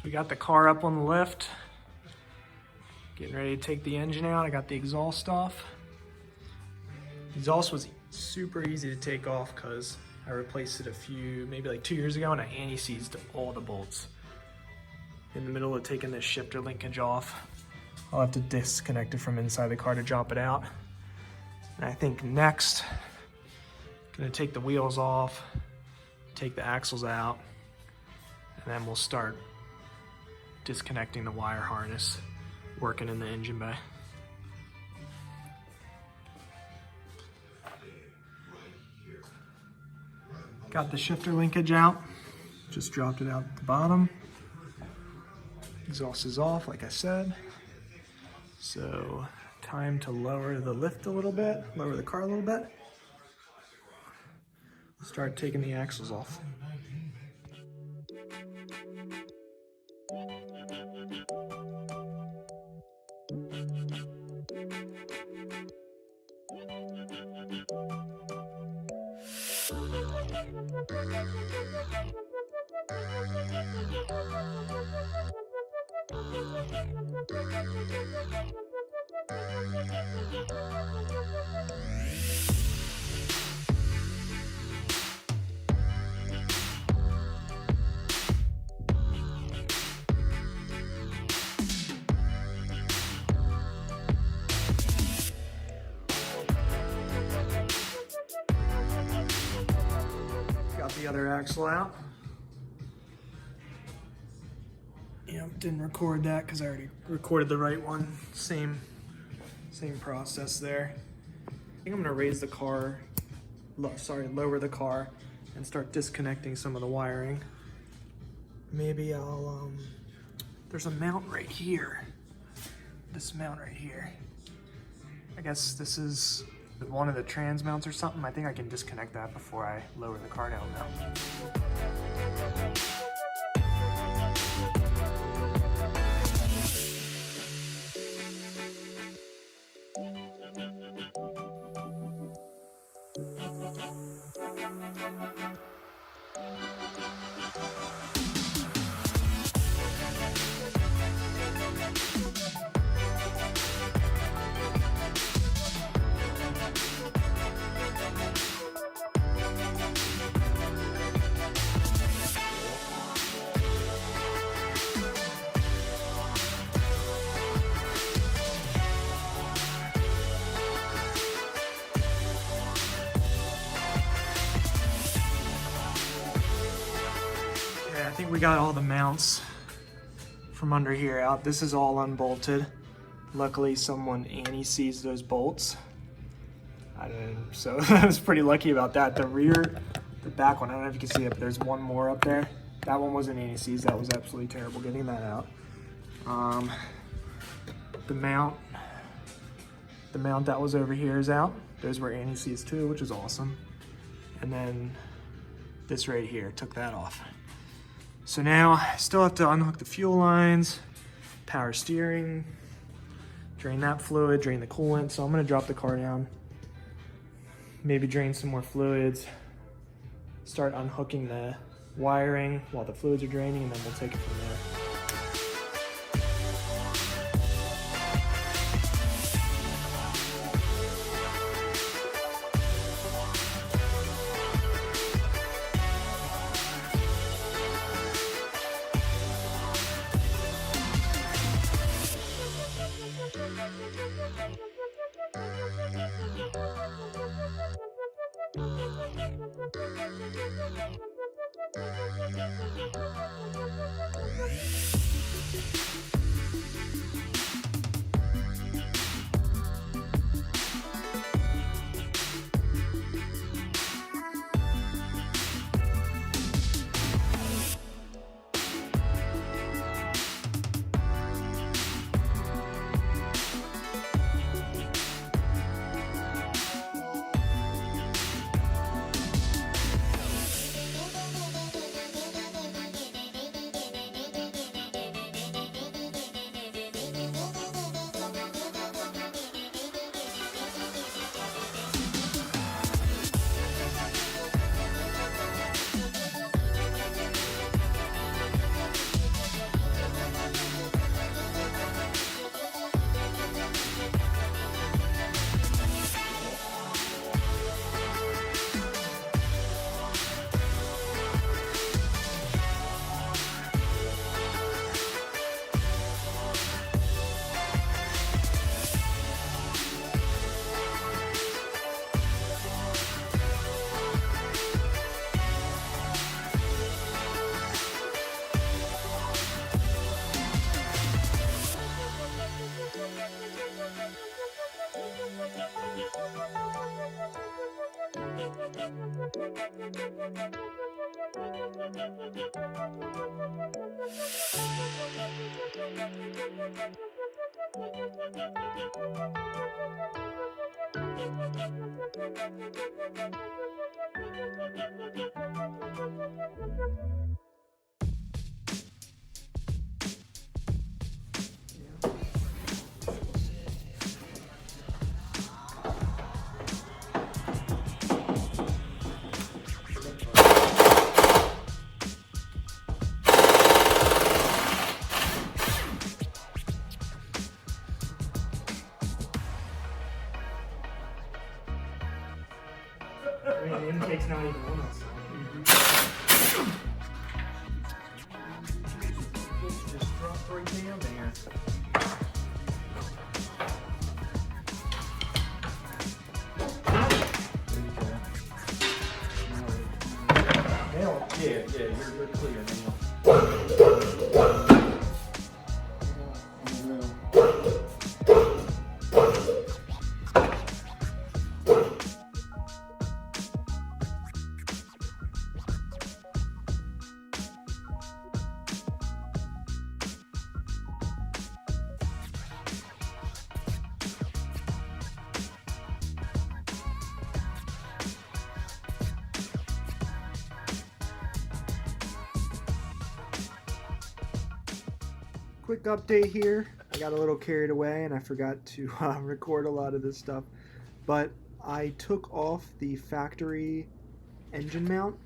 We got the car up on the lift. Getting ready to take the engine out. I got the exhaust off. The exhaust was super easy to take off because I replaced it maybe like 2 years ago, and I anti-seized all the bolts. In the middle of taking this shifter linkage off, I'll have to disconnect it from inside the car to drop it out. And I think next, I'm gonna take the wheels off, take the axles out, and then we'll start disconnecting the wire harness, working in the engine bay. Got the shifter linkage out, just dropped it out at the bottom. Exhaust is off, like I said. So time to lower the lift a little bit, lower the car a little bit. Start taking the axles off. Got the other axle out. Yep, didn't record that because I already recorded the right one. Same process there. I think I'm gonna raise the car, lower the car and start disconnecting some of the wiring. Maybe I'll, there's a mount right here. This mount right here. I guess this is one of the trans mounts or something. I think I can disconnect that before I lower the car down now. I think we got all the mounts from under here out. This is all unbolted. Luckily, someone anti-seized those bolts. So I was pretty lucky about that. The back one, I don't know if you can see it, but there's one more up there. That one wasn't anti-seized. That was absolutely terrible getting that out. The mount that was over here is out. Those were anti-seized too, which is awesome. And then this right here, took that off. So now I still have to unhook the fuel lines, power steering, drain that fluid, drain the coolant. So I'm gonna drop the car down, maybe drain some more fluids, start unhooking the wiring while the fluids are draining, and then we'll take it from there. I mean, the intake's not even on us. Just drop right down there. Now, yeah, you're clear now. Quick update here. I got a little carried away and I forgot to record a lot of this stuff, but I took off the factory engine mount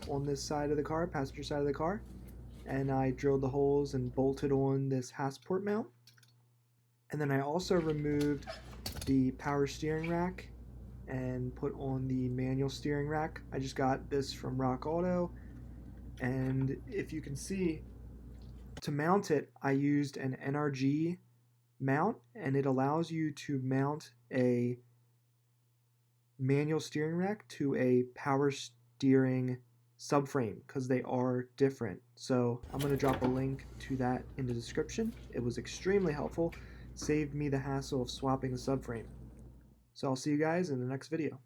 on this side of the car, passenger side of the car, and I drilled the holes and bolted on this Hassport mount. And then I also removed the power steering rack and put on the manual steering rack. I just got this from Rock Auto, and if you can see, to mount it, I used an NRG mount, and it allows you to mount a manual steering rack to a power steering subframe because they are different. So I'm going to drop a link to that in the description. It was extremely helpful, saved me the hassle of swapping the subframe. So I'll see you guys in the next video.